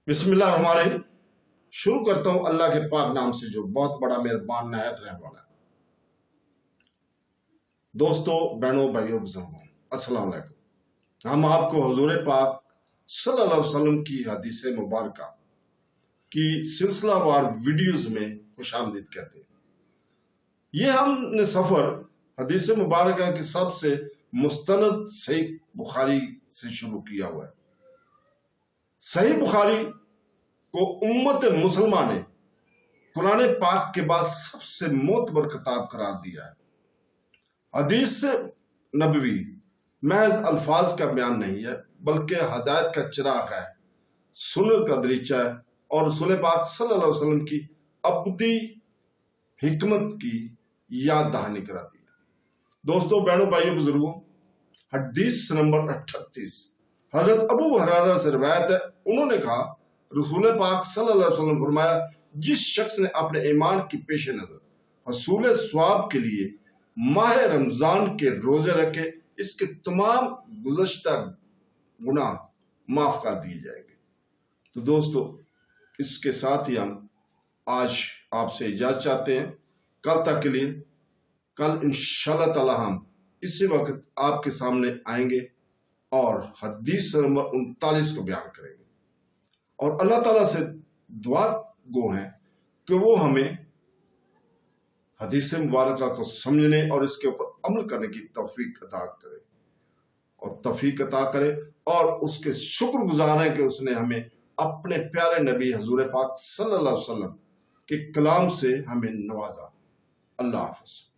बिस्मिल्लाह हमारे शुरू करता हूं अल्लाह के पाक नाम से जो बहुत बड़ा मेहरबान नहायत रहने वाला है। दोस्तों, बहनों, भाइयों, बुजुर्गों, अस्सलाम वालेकुम। हम आपको हुजूर पाक सल्लल्लाहु अलैहि वसल्लम की हदीस मुबारक की सिलसिलावार वीडियोस में खुशामदीद कहते हैं। ये हमने सफर हदीस मुबारक की सबसे मुस्तनद सही बुखारी से शुरू किया हुआ है। सही बुखारी को उम्मत मुसलमा ने कुरान पाक के बाद सबसे मोतबर किताब करार दिया है। हदीस नबवी महज अल्फाज का बयान नहीं है, बल्कि हदायत का चिराग है, सुन्नत का दरीचा है और रसूल पाक सल्लल्लाहु अलैहि वसल्लम की अबदी हिकमत की याद दहानी कराती है। दोस्तों, बहनों, भाइयों, बुजुर्गों, हदीस नंबर 38 हजरत अबू हुरैरा से रिवायत है। उन्होंने कहा, रसूल पाक सल्लल्लाहु अलैहि वसल्लम फरमाया, जिस शख्स ने अपने ईमान की पेश नजर हसूल स्वाब के लिए माह रमजान के रोजे रखे, इसके तमाम गुज़श्ता गुनाह माफ कर दिए जाएंगे। तो दोस्तों, इसके साथ ही हम आज आपसे इजाजत चाहते हैं। कल तक के लिए, कल इंशाअल्लाह ताला हम इसी वक्त आपके सामने आएंगे और हदीस नंबर 39 को बयान करेंगे और अल्लाह ताला से दुआ गो हैं कि वो हमें हदीस मुबारक को समझने और इसके ऊपर अमल करने की तौफीक अता करे और उसके शुक्रगुजार हैं कि उसने हमें अपने प्यारे नबी हुजूर पाक सल्लल्लाहु अलैहि वसल्लम के कलाम से हमें नवाजा। अल्लाह हाफ़िज़।